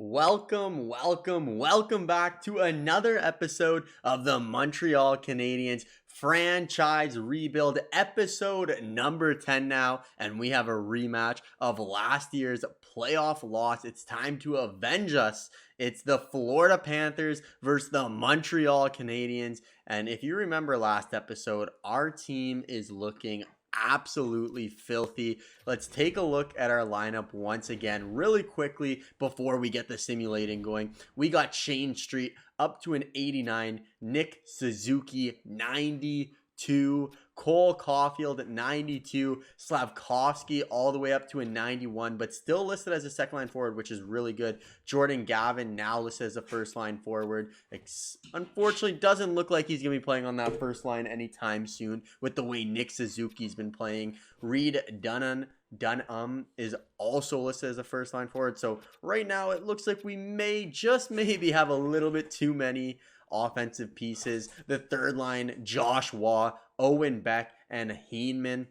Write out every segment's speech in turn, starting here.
Welcome back to another episode of the Montreal Canadiens Franchise Rebuild, episode number 10 now, and we have a rematch of last year's playoff loss. It's time to avenge us. It's the Florida Panthers versus the Montreal Canadiens, and if you remember last episode, our team is looking absolutely filthy. Let's take a look at our lineup once again really quickly before we get the simulating going. We got Shane Street up to an 89, Nick Suzuki 92, Cole Caulfield at 92, Slavkovsky all the way up to a 91, but still listed as a second line forward, which is really good. Jordan Gavin now listed as a first line forward. Unfortunately, doesn't look like he's going to be playing on that first line anytime soon with the way Nick Suzuki's been playing. Reed Dunham is also listed as a first line forward. So right now it looks like we may just maybe have a little bit too many offensive pieces. The third line, Josh Waugh, Owen Beck, and Heenman.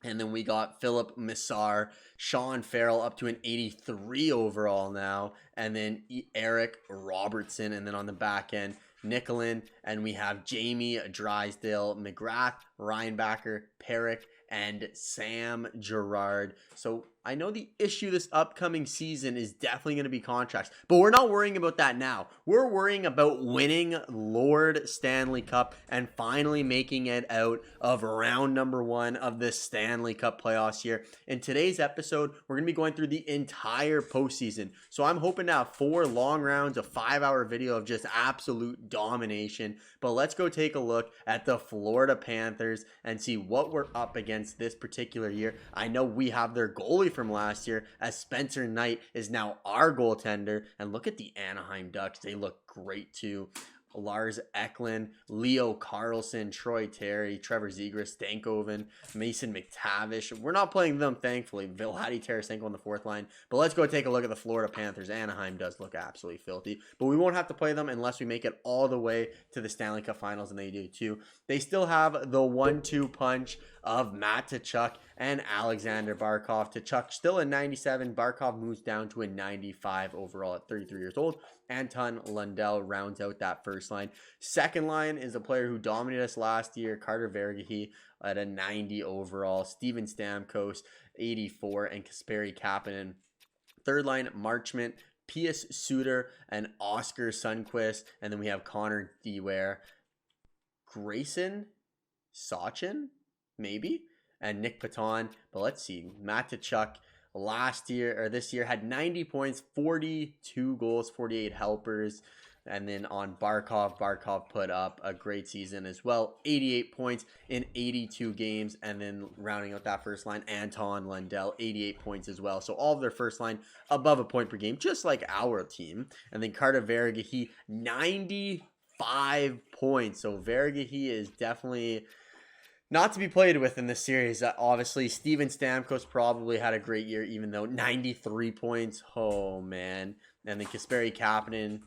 And then we got Philip Missar, Sean Farrell up to an 83 overall now. And then Eric Robertson. And then on the back end, Nicolin. And we have Jamie Drysdale, McGrath, Reinbacher, Perrick, and Sam Girard. So I know the issue this upcoming season is definitely going to be contracts, but we're not worrying about that now. We're worrying about winning Lord Stanley Cup and finally making it out of round number 1 of the Stanley Cup playoffs here. In today's episode, we're going to be going through the entire postseason. So I'm hoping to have 4 long rounds, a 5-hour video of just absolute domination. But let's go take a look at the Florida Panthers and see what we're up against this particular year. I know we have their goalie from last year, as Spencer Knight is now our goaltender. And look at the Anaheim Ducks. They look great too. Lars Eklund, Leo Carlson, Troy Terry, Trevor Zegras, Stankoven, Mason McTavish. We're not playing them, thankfully. Vladi Tarasenko on the fourth line. But let's go take a look at the Florida Panthers. Anaheim does look absolutely filthy. But we won't have to play them unless we make it all the way to the Stanley Cup Finals, and they do too. They still have the 1-2 punch of Matt Tkachuk and Alexander Barkov. Tkachuk still a 97. Barkov moves down to a 95 overall at 33 years old. Anton Lundell rounds out that first line. Second line is a player who dominated us last year, Carter Verhaeghe at a 90 overall. Steven Stamkos, 84, and Kasperi Kapanen. Third line, Marchment, Pius Suter, and Oscar Sundqvist. And then we have Connor Dewar, Grayson Sachin, maybe, and Nick Paton. But let's see, Matt Tkachuk this year had 90 points, 42 goals, 48 helpers. And then on Barkov put up a great season as well, 88 points in 82 games. And then rounding out that first line, Anton Lundell, 88 points as well. So all of their first line above a point per game, just like our team. And then Carter Verhaeghe, 95 points. So Verhaeghe is definitely not to be played with in this series. Obviously, Steven Stamkos probably had a great year, even though 93 points. Oh, man. And then Kasperi Kapanen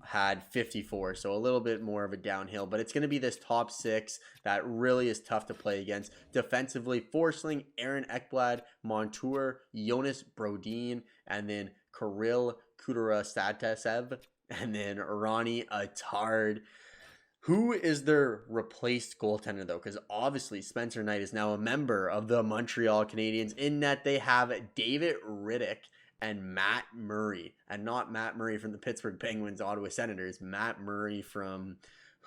had 54, so a little bit more of a downhill. But it's going to be this top 6 that really is tough to play against. Defensively, Forsling, Aaron Ekblad, Montour, Jonas Brodin, and then Kirill Kudryavtsev, and then Ronnie Attard. Who is their replaced goaltender, though? Because obviously Spencer Knight is now a member of the Montreal Canadiens, in that they have David Rittich and Matt Murray. And not Matt Murray from the Pittsburgh Penguins, Ottawa Senators. Matt Murray from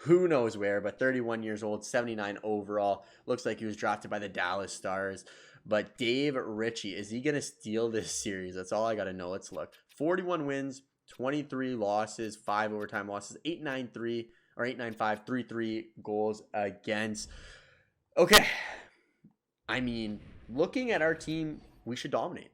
who knows where, but 31 years old, 79 overall. Looks like he was drafted by the Dallas Stars. But Dave Ritchie, is he going to steal this series? That's all I got to know. Let's look. 41 wins, 23 losses, 5 overtime losses, 893. Or 895, 3-3 goals against. Okay. I mean, looking at our team, we should dominate.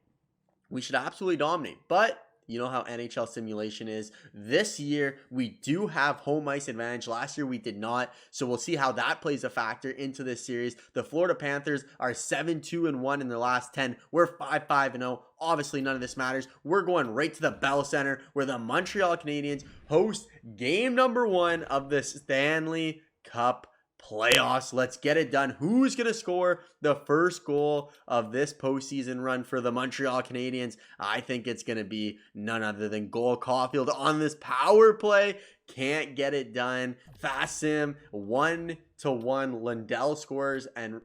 We should absolutely dominate. But you know how NHL simulation is. This year, we do have home ice advantage. Last year, we did not. So we'll see how that plays a factor into this series. The Florida Panthers are 7-2-1 in their last 10. We're 5-5-0. Obviously, none of this matters. We're going right to the Bell Center, where the Montreal Canadiens host game number 1 of the Stanley Cup playoffs. Let's get it done. Who's going to score the first goal of this postseason run for the Montreal Canadiens? I think it's going to be none other than Cole Caulfield on this power play. Can't get it done. Fast sim, 1-1. Lundell scores, and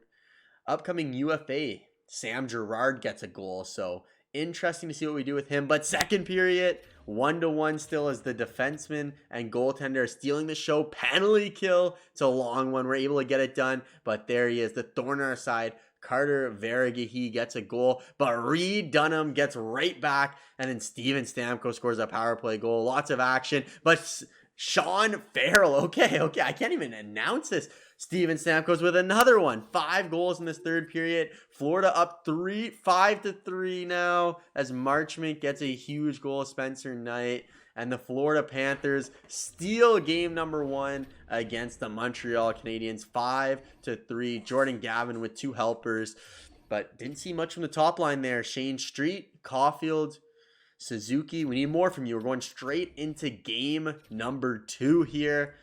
upcoming UFA, Sam Girard gets a goal. So interesting to see what we do with him. But second period, 1-1 still, as the defenseman and goaltender are stealing the show. Penalty kill. It's a long one. We're able to get it done, but there he is. The thorn on our side. Carter Verhaeghe gets a goal, but Reed Dunham gets right back, and then Steven Stamkos scores a power play goal. Lots of action, but Sean Farrell. Okay. I can't even announce this. Steven Stamkos with another one. 5 goals in this third period. Florida up 5-3 now, as Marchment gets a huge goal. Spencer Knight. And the Florida Panthers steal game number 1 against the Montreal Canadiens. 5-3. Jordan Gavin with 2 helpers. But didn't see much from the top line there. Shane Street, Caulfield, Suzuki. We need more from you. We're going straight into game number 2 here.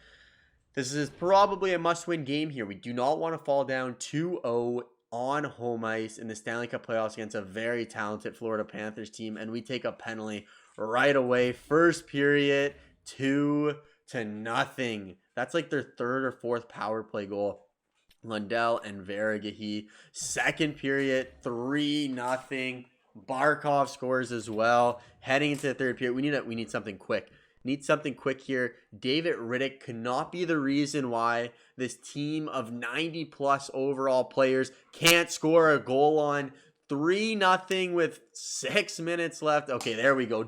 This is probably a must-win game here. We do not want to fall down 2-0 on home ice in the Stanley Cup playoffs against a very talented Florida Panthers team, and we take a penalty right away. First period, 2-0. That's like their third or fourth power play goal. Lundell and Verhaeghe. Second period, 3-0. Barkov scores as well. Heading into the third period, we need something quick. Need something quick here. David Riddick could not be the reason why this team of 90-plus overall players can't score a goal on. 3-0 with 6 minutes left. Okay, there we go.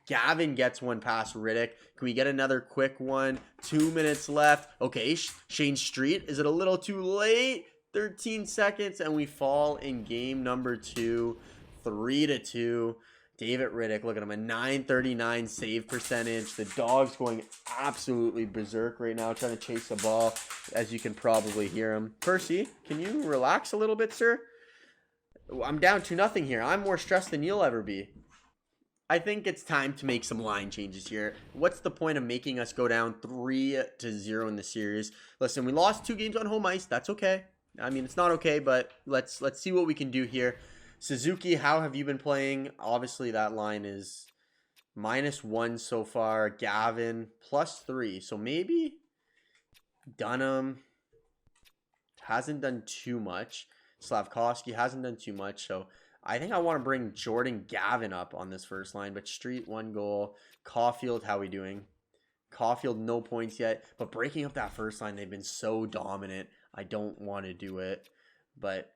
Gavin gets one past Riddick. Can we get another quick one? 2 minutes left. Okay, Shane Street. Is it a little too late? 13 seconds, and we fall in game number 2. 3-2. David Riddick, look at him, a 939 save percentage. The dog's going absolutely berserk right now, trying to chase the ball, as you can probably hear him. Percy, can you relax a little bit, sir? I'm down 2-0 here. I'm more stressed than you'll ever be. I think it's time to make some line changes here. What's the point of making us go down 3-0 in the series? Listen, we lost 2 games on home ice. That's okay. I mean, it's not okay, but let's see what we can do here. Suzuki, how have you been playing? Obviously, that line is -1 so far. Gavin, +3. So maybe Dunham hasn't done too much. Slavkovsky hasn't done too much. So I think I want to bring Jordan Gavin up on this first line. But Street, 1 goal. Caulfield, how we doing? Caulfield, no points yet. But breaking up that first line, they've been so dominant. I don't want to do it. But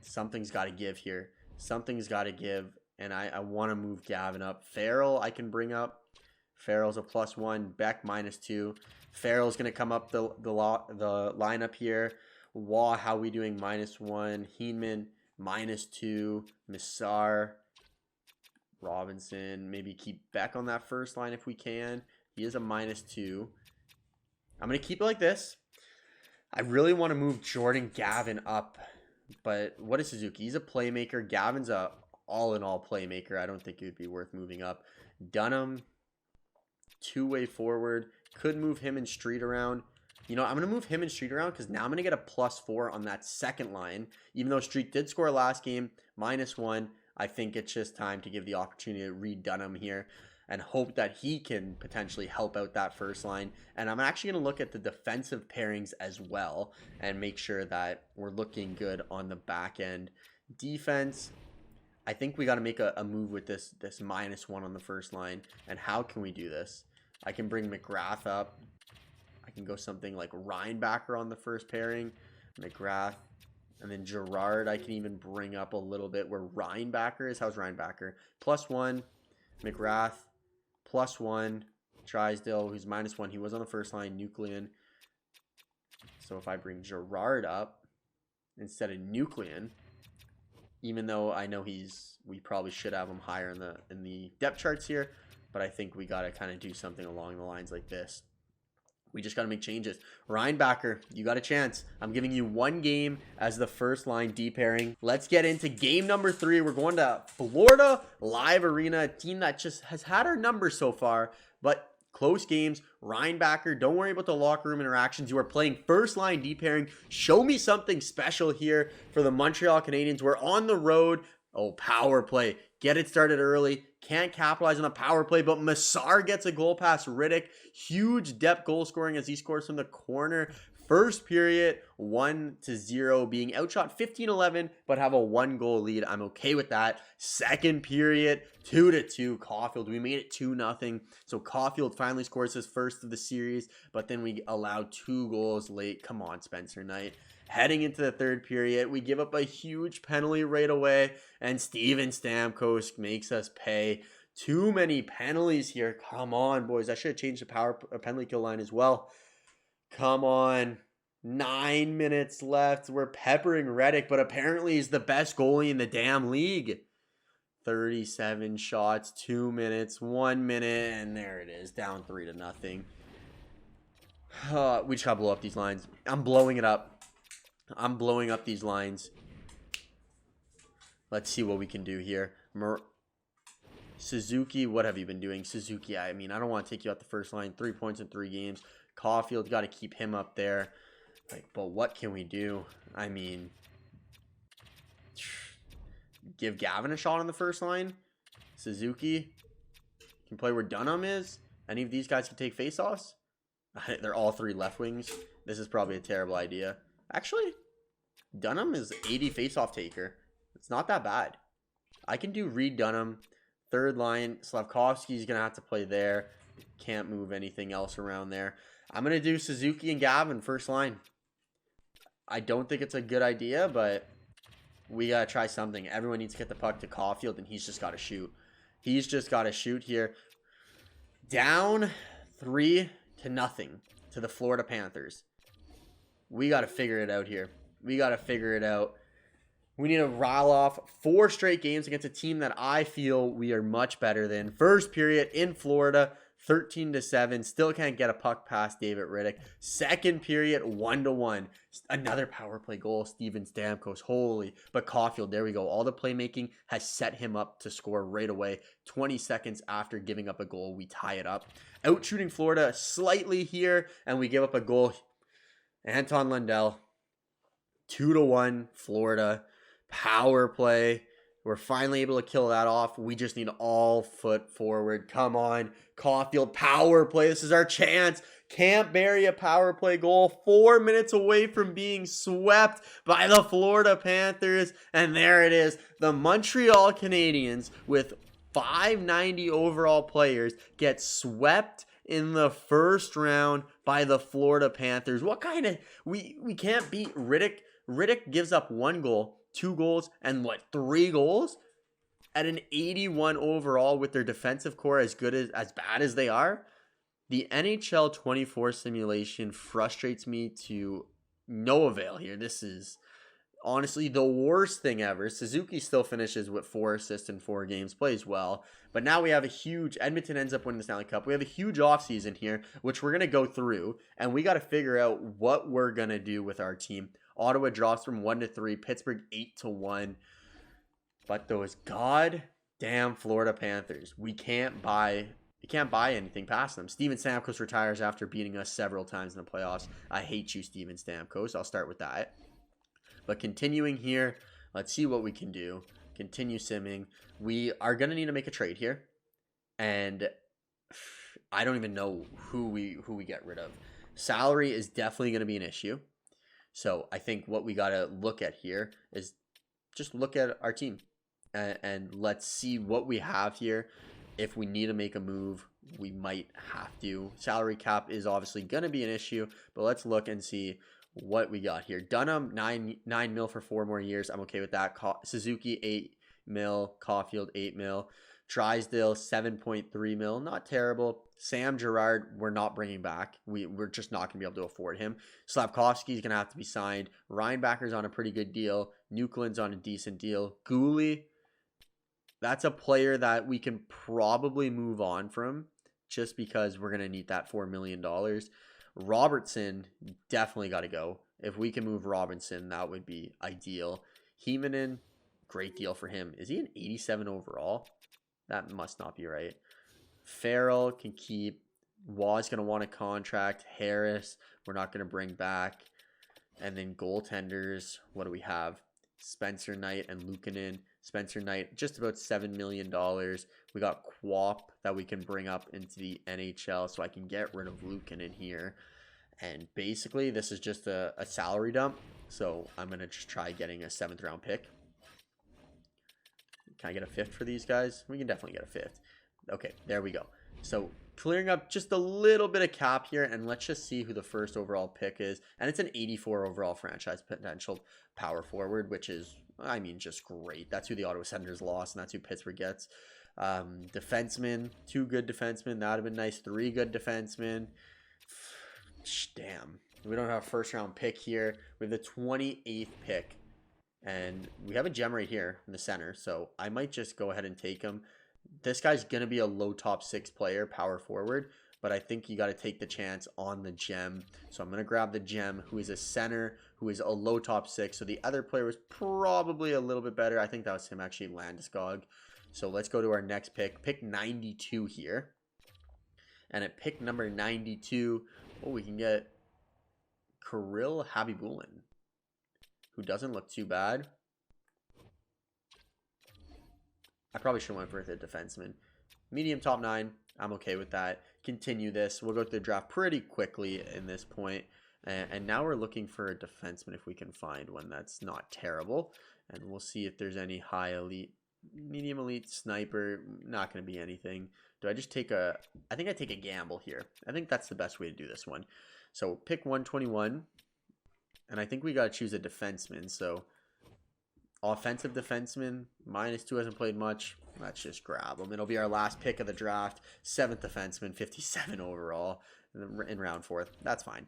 something's got to give here. Something's got to give. And I want to move Gavin up. Farrell, I can bring up. Farrell's a +1. Beck, -2. Farrell's going to come up the lineup here. Waugh, how we doing? -1. Heenman, -2. Missar. Robinson. Maybe keep Beck on that first line if we can. He is a -2. I'm going to keep it like this. I really want to move Jordan Gavin up. But what is Suzuki? He's a playmaker. Gavin's a all-in-all playmaker. I don't think it would be worth moving up. Dunham, 2-way forward. Could move him and Street around. You know, I'm going to move him and Street around because now I'm going to get a +4 on that second line. Even though Street did score last game, -1. I think it's just time to give the opportunity to read Dunham here and hope that he can potentially help out that first line. And I'm actually going to look at the defensive pairings as well and make sure that we're looking good on the back end. Defense, I think we got to make a move with this -1 on the first line. And how can we do this? I can bring McGrath up. I can go something like Reinbacher on the first pairing. McGrath. And then Girard, I can even bring up a little bit where Reinbacher is. How's Reinbacher? +1. McGrath, +1. Drysdale, who's -1. He was on the first line. Nuclean. So if I bring Girard up instead of Nuclean, even though I know we probably should have him higher in the depth charts here, but I think we got to kind of do something along the lines like this. We just got to make changes. Reinbacher, you got a chance. I'm giving you 1 game as the first line D pairing. Let's get into game number 3. We're going to Florida Live Arena, a team that just has had our number so far, but close games. Reinbacker, don't worry about the locker room interactions. You are playing first line D pairing. Show me something special here for the Montreal Canadiens. We're on the road. Oh, power play. Get it started early. Can't capitalize on the power play, but Massar gets a goal past Riddick. Huge depth goal scoring as he scores from the corner. First period, 1-0, being outshot 15-11, but have a 1-goal lead. I'm okay with that. Second period, 2-2, Caulfield. We made it 2-0. So Caulfield finally scores his first of the series, but then we allowed 2 goals late. Come on, Spencer Knight. Heading into the third period, we give up a huge penalty right away, and Steven Stamkos makes us pay. Too many penalties here. Come on, boys. I should have changed the penalty kill line as well. Come on. 9 minutes left. We're peppering Riddick, but apparently he's the best goalie in the damn league. 37 shots, 2 minutes, 1 minute, and there it is. Down 3-0. We just gotta blow up these lines. I'm blowing it up. I'm blowing up these lines. Let's see what we can do here. Suzuki, what have you been doing? Suzuki, I mean, I don't want to take you out the first line. 3 points in 3 games. Caulfield, got to keep him up there. But what can we do? I mean, give Gavin a shot on the first line. Suzuki can play where Dunham is. Any of these guys can take faceoffs. They're all 3 left wings. This is probably a terrible idea. Actually, Dunham is 80 faceoff taker. It's not that bad. I can do Reed Dunham. Third line, Slavkovsky's going to have to play there. Can't move anything else around there. I'm going to do Suzuki and Gavin first line. I don't think it's a good idea, but we got to try something. Everyone needs to get the puck to Caulfield, and he's just got to shoot. He's just got to shoot here. Down 3-0 to the Florida Panthers. We got to figure it out here. We got to figure it out. We need to rile off 4 straight games against a team that I feel we are much better than. First period in Florida, 13-7. Still can't get a puck past David Riddick. Second period, 1-1. Another power play goal, Steven Stamkos. Holy. But Caulfield, there we go. All the playmaking has set him up to score right away. 20 seconds after giving up a goal, we tie it up. Out shooting Florida slightly here, and we give up a goal. Anton Lundell. 2-1, Florida. Power play. We're finally able to kill that off. We just need all foot forward. Come on. Caulfield, power play. This is our chance. Can't bury a power play goal. 4 minutes away from being swept by the Florida Panthers. And there it is. The Montreal Canadiens with 590 overall players get swept in the first round by the Florida Panthers. What kind of... We can't beat Riddick. Riddick gives up 1 goal. 2 goals and 3 goals at an 81 overall with their defensive core as bad as they are. The NHL 24 simulation frustrates me to no avail here. This is honestly the worst thing ever. Suzuki still finishes with 4 assists in 4 games, plays well, but now we have a huge... Edmonton ends up winning the Stanley Cup. We have a huge offseason here, which we're going to go through, and we got to figure out what we're going to do with our team. Ottawa drops from 1-3. Pittsburgh 8-1. But those goddamn Florida Panthers, we can't buy anything past them. Steven Stamkos retires after beating us several times in the playoffs. I hate you, Steven Stamkos. I'll start with that. But continuing here, let's see what we can do. Continue simming. We are going to need to make a trade here. And I don't even know who we get rid of. Salary is definitely going to be an issue. So I think what we got to look at here is just look at our team and let's see what we have here. If we need to make a move, we might have to. Salary cap is obviously going to be an issue, but let's look and see what we got here. Dunham, 9 mil for 4 more years. I'm okay with that. Suzuki, 8 mil. Caulfield, 8 mil. Drysdale, 7.3 mil. Not terrible. Sam Girard, we're not bringing back. We're just not going to be able to afford him. Slavkovsky is going to have to be signed. Reinbacker's on a pretty good deal. Nukelin's on a decent deal. Gooley, that's a player that we can probably move on from just because we're going to need that $4 million. Robertson, definitely got to go. If we can move Robinson, that would be ideal. Heemanen, great deal for him. Is he an 87 overall? That must not be right. Farrell can keep. Waugh's going to want a contract. Harris, we're not going to bring back. And then goaltenders, what do we have? Spencer Knight and Luukkonen. Spencer Knight, just about $7 million. We got Quap that we can bring up into the NHL, so I can get rid of Luukkonen here. And basically, this is just a salary dump. So I'm going to just try getting a 7th round pick. Can I get a 5th for these guys? We can definitely get a 5th. Okay, there we go. So clearing up just a little bit of cap here, and let's just see who the first overall pick is. And it's an 84 overall franchise potential power forward, which is, I mean, just great. That's who the Ottawa Senators lost, and that's who Pittsburgh gets. Defensemen, 2 good defensemen. That would have been nice. 3 good defensemen. Damn. We don't have a first round pick here. We have the 28th pick. And we have a gem right here in the center. So I might just go ahead and take him. This guy's going to be a low top 6 player, power forward. But I think you got to take the chance on the gem. So I'm going to grab the gem, who is a center, who is a low top 6. So the other player was probably a little bit better. I think that was him, actually, Landeskog. So let's go to our next pick. Pick 92 here. And at pick number 92, we can get Kirill Habibulin, who doesn't look too bad. I probably should have went for the defenseman. Medium top 9. I'm okay with that. Continue this. We'll go through the draft pretty quickly in this point. And now we're looking for a defenseman if we can find one that's not terrible. And we'll see if there's any high elite, medium elite, sniper. Not going to be anything. Do I just take a... I think I take a gamble here. I think that's the best way to do this one. So pick 121. And I think we got to choose a defenseman. So offensive defenseman, -2, hasn't played much. Let's just grab him. It'll be our last pick of the draft. 7th defenseman, 57 overall in round 4. That's fine.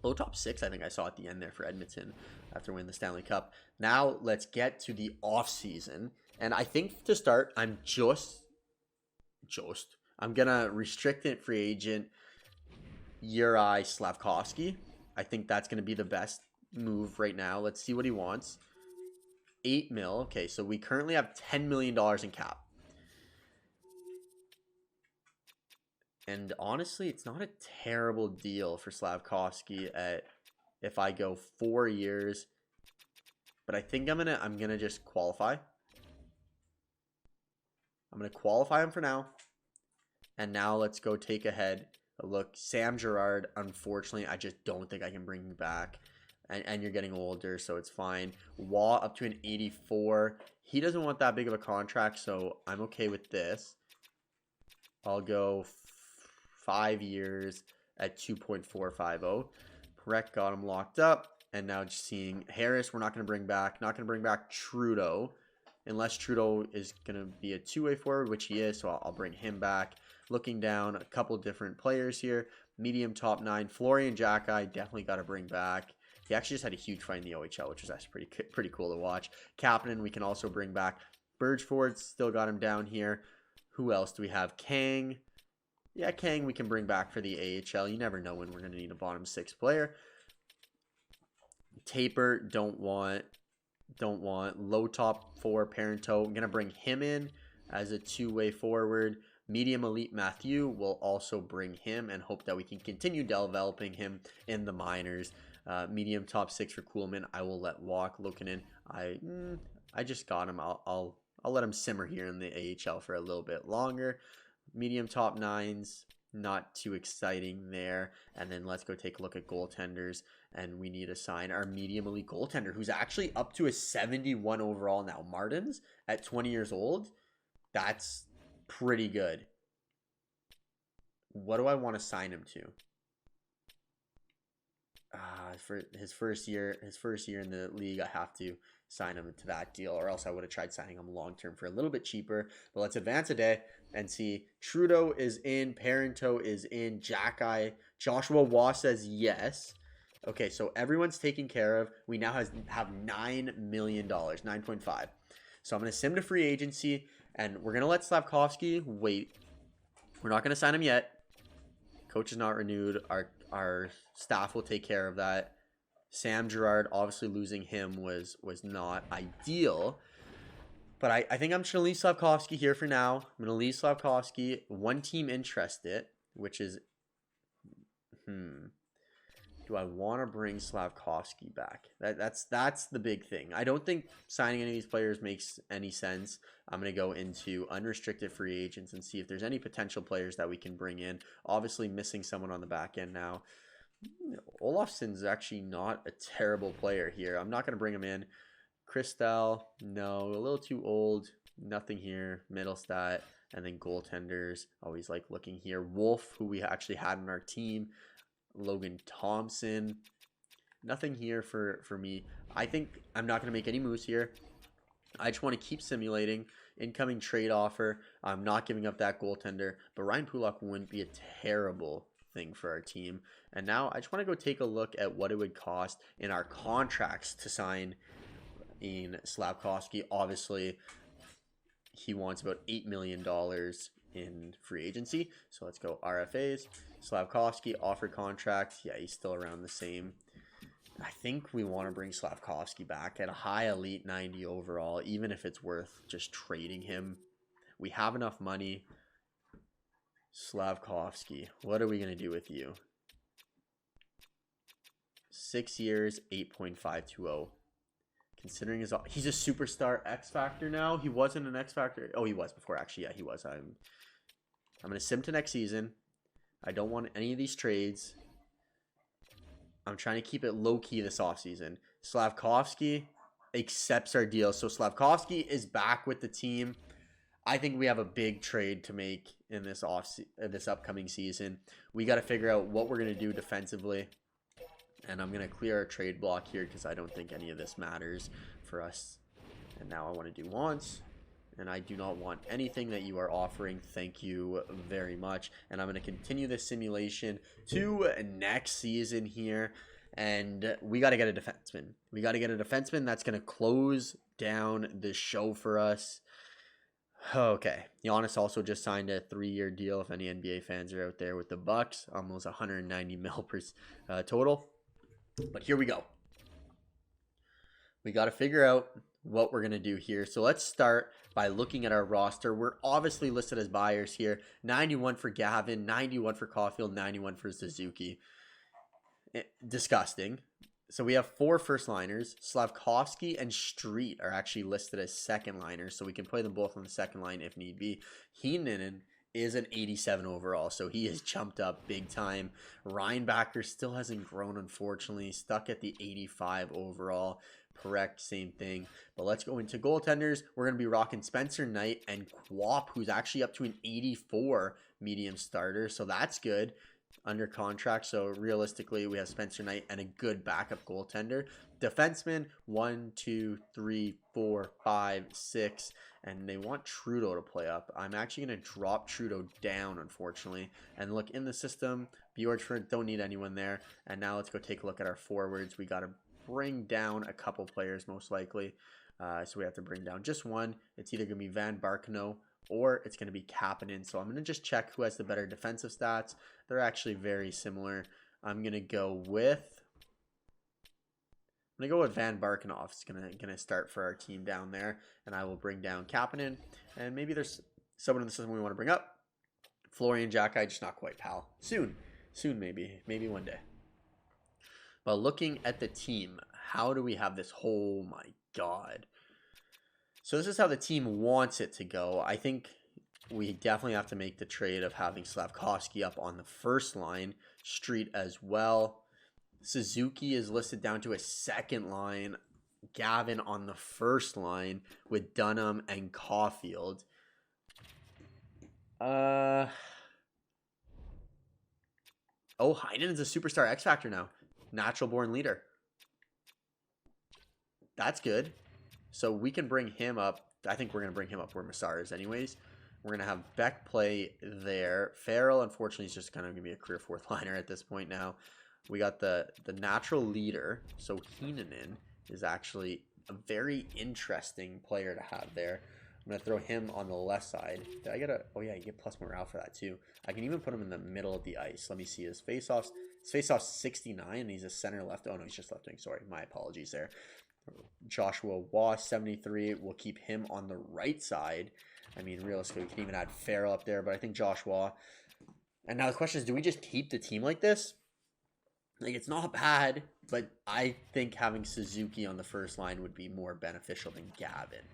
Low top 6, I think I saw at the end there for Edmonton after winning the Stanley Cup. Now let's get to the offseason. And I think to start, I'm going to restrict it free agent Yuri Slavkovsky. I think that's going to be the best move right now. Let's see what he wants. 8 mil. Okay, so we currently have $10 million in cap. And honestly, it's not a terrible deal for Slavkovsky at if I go 4 years. But I think I'm gonna just qualify. I'm gonna qualify him for now. And now let's go take ahead a look. Sam Girard, unfortunately, I just don't think I can bring him back. And you're getting older, so it's fine. Waugh up to an 84. He doesn't want that big of a contract, so I'm okay with this. I'll go 5 years at 2.450. Perek got him locked up. And now just seeing Harris, we're not going to bring back. Not going to bring back Trudeau. Unless Trudeau is going to be a 2-way forward, which he is, so I'll bring him back. Looking down, a couple different players here. Medium top 9. Florian Jacki, definitely got to bring back. He actually just had a huge fight in the OHL, which was actually pretty cool to watch. Kapanen, we can also bring back. Bergeford, still got him down here. Who else do we have? Kang. Yeah, Kang we can bring back for the AHL. You never know when we're going to need a bottom 6 player. Taper, don't want. Low top 4, Parento. I'm going to bring him in as a 2-way forward. Medium elite Matthew, will also bring him and hope that we can continue developing him in the minors. Medium top 6 for Kuhlman. I will let walk. Luukkonen, I just got him. I'll let him simmer here in the AHL for a little bit longer. Medium top 9s, not too exciting there. And then let's go take a look at goaltenders. And we need to sign our medium elite goaltender, who's actually up to a 71 overall now. Martins at 20 years old. That's pretty good. What do I want to sign him to? For his first year in the league, I have to sign him to that deal, or else I would have tried signing him long term for a little bit cheaper. But let's advance a day and see. Trudeau is in, Parento is in, Jacki, Joshua Waugh says yes. Okay, so everyone's taken care of. We now have $9 million, 9.5. So I'm going to sim to free agency, and we're going to let Slavkovsky wait. We're not going to sign him yet. Coach is not renewed. Our staff will take care of that. Sam Girard, obviously losing him was not ideal. But I think I'm just going to leave Slavkovsky here for now. I'm going to leave Slavkovsky. One team interested. which is, do I want to bring Slafkovsky back? That's the big thing. I don't think signing any of these players makes any sense. I'm going to go into unrestricted free agents and see if there's any potential players that we can bring in. Obviously missing someone on the back end now. Olofsson's actually not a terrible player here. I'm not going to bring him in. Christel, no, a little too old. Nothing here. Middlestat, and then goaltenders. Always like looking here. Wolf, who we actually had on our team. Logan Thompson. Nothing here for me. I think I'm not going to make any moves here. I just want to keep simulating. Incoming trade offer. I'm not giving up that goaltender. But Ryan Pulock wouldn't be a terrible thing for our team. And now I just want to go take a look at what it would cost in our contracts to sign in Slafkovsky. Obviously, he wants about $8 million in free agency. So let's go RFAs. Slafkovsky offer contract. Yeah, he's still around the same. I think we want to bring Slafkovsky back at a high elite 90 overall, even if it's worth just trading him. We have enough money. Slafkovsky, what are we going to do with you? 6 years, 8.520. Considering he's a superstar X Factor now. He wasn't an X Factor. Oh, he was before. Actually, yeah, he was. I'm going to sim to next season. I don't want any of these trades. I'm trying to keep it low-key this offseason. Slafkovsky accepts our deal. So Slafkovsky is back with the team. I think we have a big trade to make in this upcoming season. We got to figure out what we're going to do defensively. And I'm going to clear our trade block here because I don't think any of this matters for us. And now I want to do wants. And I do not want anything that you are offering. Thank you very much. And I'm going to continue this simulation to next season here. And we got to get a defenseman. We got to get a defenseman that's going to close down the show for us. Okay. Giannis also just signed a 3-year deal. If any NBA fans are out there with the Bucks, almost 190 mil per total. But here we go. We got to figure out what we're going to do here. So let's start by looking at our roster. We're obviously listed as buyers here. 91 for Gavin, 91 for Caulfield, 91 for Suzuki. Disgusting. So we have 4 first liners. Slafkovsky and Street are actually listed as second liners, so we can play them both on the second line if need be. Heenan is an 87 overall, so he has jumped up big time. Reinbacher still hasn't grown, unfortunately. Stuck at the 85 overall. Correct, same thing. But let's go into goaltenders. We're going to be rocking Spencer Knight and Quap, who's actually up to an 84 medium starter, so that's good. Under contract, so realistically we have Spencer Knight and a good backup goaltender. Defenseman 1, 2, 3, 4, 5, 6, and they want Trudeau to play up. I'm actually going to drop Trudeau down, unfortunately, and look in the system. Bjorkstrand, don't need anyone there. And now let's go take a look at our forwards. We got to bring down a couple players most likely, so we have to bring down just one. It's either going to be Van Barkeno or it's going to be Kapanen. So I'm going to just check who has the better defensive stats. They're actually very similar. I'm going to go with Van Barkenhoff. It's going to start for our team down there, and I will bring down Kapanen. And maybe there's someone in the system we want to bring up. Florian Jacki, just not quite, pal. Soon maybe one day. But looking at the team, how do we have this? Oh my God. So this is how the team wants it to go. I think we definitely have to make the trade of having Slafkovsky up on the first line. Street as well. Suzuki is listed down to a second line. Gavin on the first line with Dunham and Caulfield. Oh, Heinen's a superstar X Factor now. Natural born leader. That's good. So we can bring him up. I think we're going to bring him up where Massar is anyways. We're going to have Beck play there. Farrell, unfortunately, is just kind of going to be a career fourth liner at this point now. We got the natural leader. So Heenan is actually a very interesting player to have there. I'm going to throw him on the left side. Did I get a... Oh, yeah, you get plus morale for that, too. I can even put him in the middle of the ice. Let me see his face-offs. His face-off's 69, and he's a center left. Oh, no, he's just left wing. Sorry, my apologies there. Joshua Waugh, 73. We'll keep him on the right side. I mean, realistically, we can even add Farrell up there, but I think Josh Waugh And now the question is, do we just keep the team like this? Like, it's not bad, but I think having Suzuki on the first line would be more beneficial than Gavin.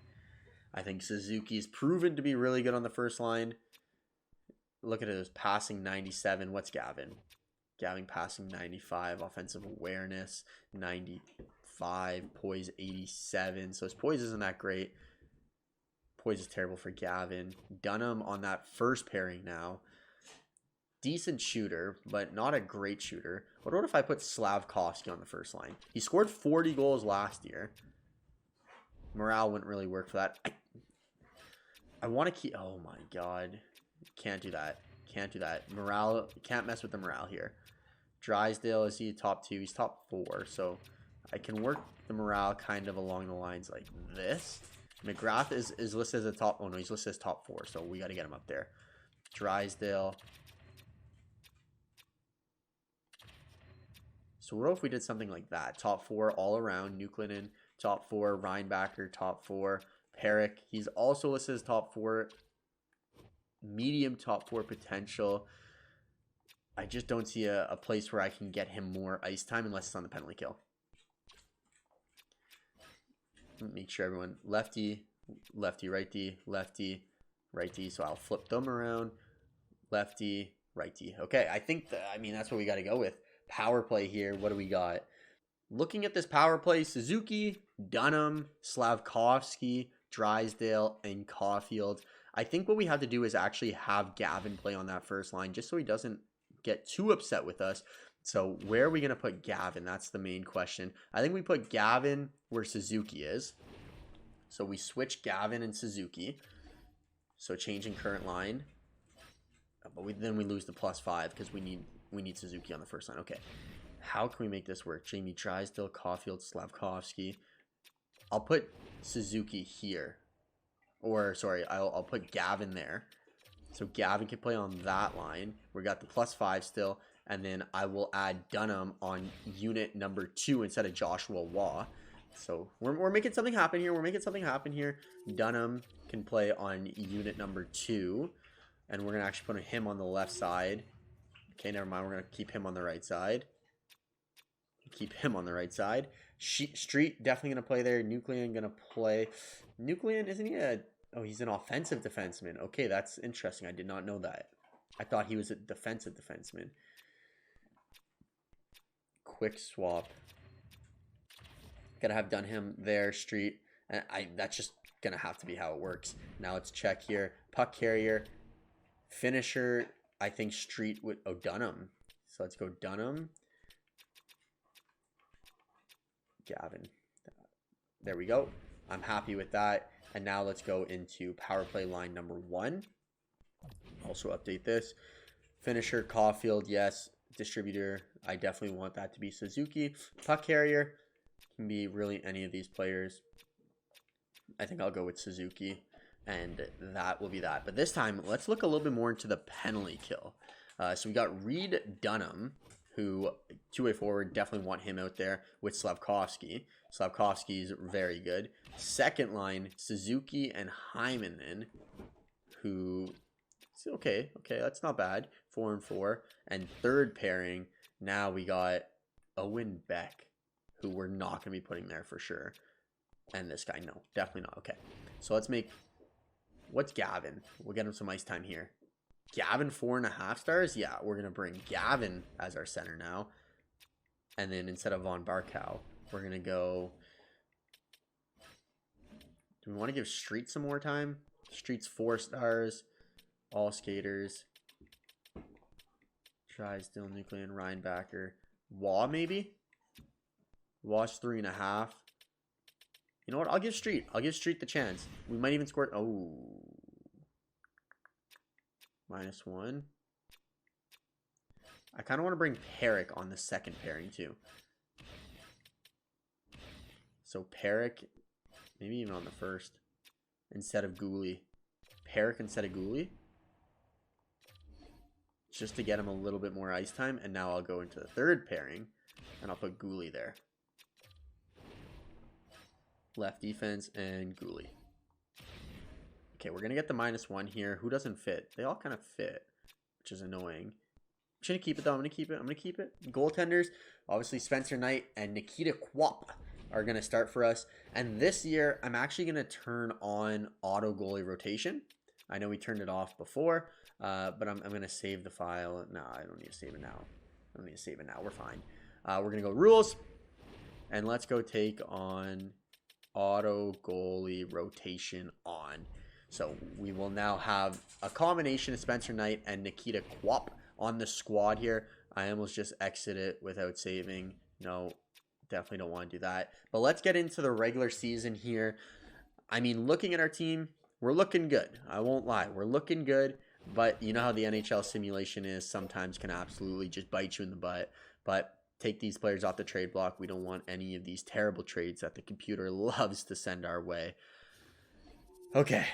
I think Suzuki's proven to be really good on the first line. Look at his passing 97. What's Gavin? Gavin passing 95. Offensive awareness 95. Poise 87. So his poise isn't that great. Poise is terrible for Gavin. Dunham on that first pairing now. Decent shooter, but not a great shooter. What if I put Slavkovsky on the first line? He scored 40 goals last year. Morale wouldn't really work for that. I want to keep... Oh my god. Can't do that. Can't do that. Morale... Can't mess with the morale here. Drysdale, is he top 2? He's top 4. So I can work the morale kind of along the lines like this. McGrath is listed as a top... Oh no, he's listed as top 4. So we got to get him up there. Drysdale... So what if we did something like that? Top 4 all around. Nuklinen, top 4. Reinbacher, top 4. Perrick, he's also listed as top 4. Medium top 4 potential. I just don't see a place where I can get him more ice time unless it's on the penalty kill. Make sure everyone lefty, lefty, righty, lefty, righty. So I'll flip them around. Lefty, righty. Okay, I think that's what we got to go with. Power play here. What do we got? Looking at this power play, Suzuki, Dunham, Slavkovsky, Drysdale, and Caulfield. I think what we have to do is actually have Gavin play on that first line just so he doesn't get too upset with us. So where are we going to put Gavin? That's the main question. I think we put Gavin where Suzuki is. So we switch Gavin and Suzuki. So changing current line. But then we lose the +5 because we need Suzuki on the first line. Okay. How can we make this work? Jamie Drysdale, Caulfield, Slavkovsky. I'll put Suzuki here. Or, sorry, I'll put Gavin there. So Gavin can play on that line. We got the +5 still. And then I will add Dunham on unit number 2 instead of Joshua Waugh. So we're making something happen here. We're making something happen here. Dunham can play on unit number 2. And we're going to actually put him on the left side. Okay, never mind. We're going to keep him on the right side. Keep him on the right side. Street definitely going to play there. Nuclean going to play. Nuclean, isn't he a... Oh, he's an offensive defenseman. Okay, that's interesting. I did not know that. I thought he was a defensive defenseman. Quick swap. Gotta have done him there, Street. And that's just gonna have to be how it works. Now let's check here. Puck carrier. Finisher. I think Street would... Oh, Dunham. So let's go Dunham. Gavin. There we go. I'm happy with that. And now let's go into power play line number 1. Also update this. Finisher, Caulfield, yes. Distributor, I definitely want that to be Suzuki. Puck carrier can be really any of these players. I think I'll go with Suzuki. And that will be that. But this time, let's look a little bit more into the penalty kill. So we got Reed Dunham, who, two-way forward, definitely want him out there with Slavkovsky. Slavkovsky is very good. Second line, Suzuki and Hymanen, who... Okay, that's not bad. 4 and 4. And third pairing, now we got Owen Beck, who we're not going to be putting there for sure. And this guy, no, definitely not. Okay, so let's make... What's Gavin? We'll get him some ice time here. Gavin 4.5 stars? Yeah, we're going to bring Gavin as our center now. And then instead of Von Barkow, we're going to go... Do we want to give Street some more time? Street's 4 stars. All skaters. Drysdale, Nuclean, Reinbacher. Waugh, maybe? Waugh's 3.5. You know what? I'll give Street. I'll give Street the chance. We might even score... Oh. -1. I kind of want to bring Perrick on the second pairing, too. So Perrick... Maybe even on the first. Instead of Gooley. Perrick instead of Gooley. Just to get him a little bit more ice time. And now I'll go into the third pairing. And I'll put Gooley there. Left defense and Gooley. Okay, we're going to get the -1 here. Who doesn't fit? They all kind of fit, which is annoying. Should I keep it though? I'm gonna keep it. Goaltenders, obviously Spencer Knight and Nikita Kwap are gonna start for us. And this year, I'm actually gonna turn on auto goalie rotation. I know we turned it off before, but I'm gonna save the file. No, I don't need to save it now. We're fine. We're gonna go rules, and let's go take on auto goalie rotation on. So we will now have a combination of Spencer Knight and Nikita Kwap on the squad here. I almost just exited without saving. No, definitely don't want to do that. But let's get into the regular season here. I mean, looking at our team, we're looking good. I won't lie. We're looking good. But you know how the NHL simulation is. Sometimes can absolutely just bite you in the butt. But take these players off the trade block. We don't want any of these terrible trades that the computer loves to send our way. Okay.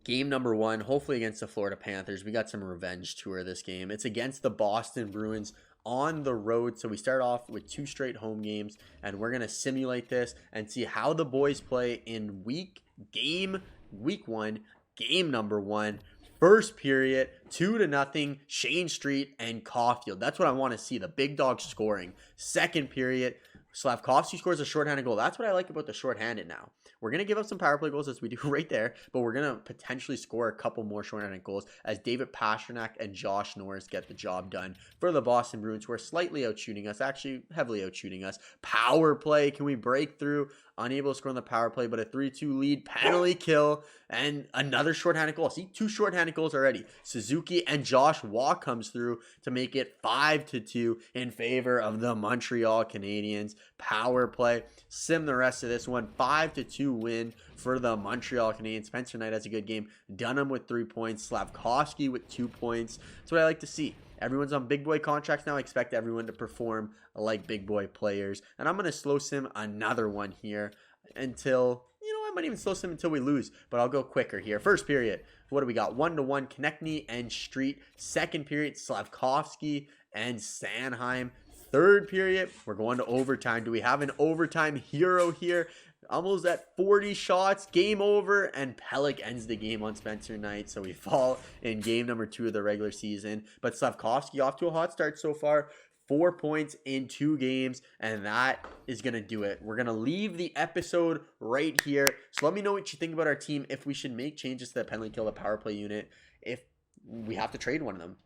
Game number 1, hopefully against the Florida Panthers. We got some revenge tour this game. It's against the Boston Bruins on the road. So we start off with 2 straight home games, and we're going to simulate this and see how the boys play in week 1, game number 1. First period, 2-0, Shane Street and Caulfield. That's what I want to see, the big dog scoring. Second period, Slavkovsky scores a shorthanded goal. That's what I like about the shorthanded now. We're going to give up some power play goals as we do right there, but we're going to potentially score a couple more shorthanded goals as David Pastrnak and Josh Norris get the job done for the Boston Bruins, who are slightly outshooting us, actually heavily outshooting us. Power play, can we break through? Unable to score on the power play, but a 3-2 lead, penalty kill, and another shorthanded goal. See, 2 shorthanded goals already. Suzuki and Josh Waugh comes through to make it 5-2 in favor of the Montreal Canadiens. Power play, sim the rest of this one, 5-2 win for the Montreal Canadiens. Spencer Knight has a good game. Dunham with 3 points. Slavkovsky with 2 points. That's what I like to see. Everyone's on big boy contracts now. I expect everyone to perform like big boy players. And I'm going to slow sim another one here until, I might even slow sim until we lose. But I'll go quicker here. First period, what do we got? 1-1, Konechny and Street. Second period, Slavkovsky and Sanheim. Third period, we're going to overtime. Do we have an overtime hero here? Almost at 40 shots, game over, and Pelech ends the game on Spencer Knight. So we fall in game number 2 of the regular season. But Slavkovsky off to a hot start so far. 4 points in 2 games, and that is going to do it. We're going to leave the episode right here. So let me know what you think about our team, if we should make changes to the penalty kill, the power play unit, if we have to trade one of them.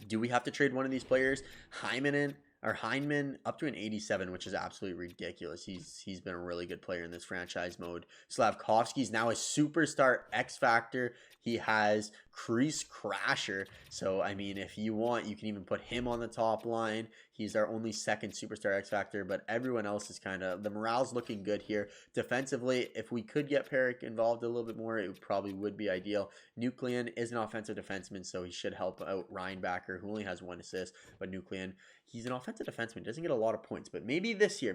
Do we have to trade one of these players? Heineman up to an 87, which is absolutely ridiculous. He's been a really good player in this franchise mode. Slavkovsky's now a superstar X Factor. He has crease crasher. So, I mean, if you want, you can even put him on the top line. He's our only second superstar X Factor, but everyone else is kind of, the morale's looking good here. Defensively, if we could get Pelech involved a little bit more, it probably would be ideal. Nuclean is an offensive defenseman, so he should help out Reinbacher, who only has 1 assist, but Nuclean, he's an offensive defenseman, doesn't get a lot of points, but maybe this year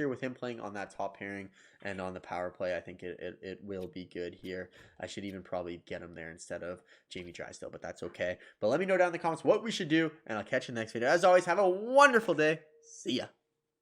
with him playing on that top pairing and on the power play, I think it will be good here. I should even probably get him there instead of Jamie Drysdale, but that's okay. But let me know down in the comments what we should do, and I'll catch you in the next video. As always, have a wonderful day. See ya.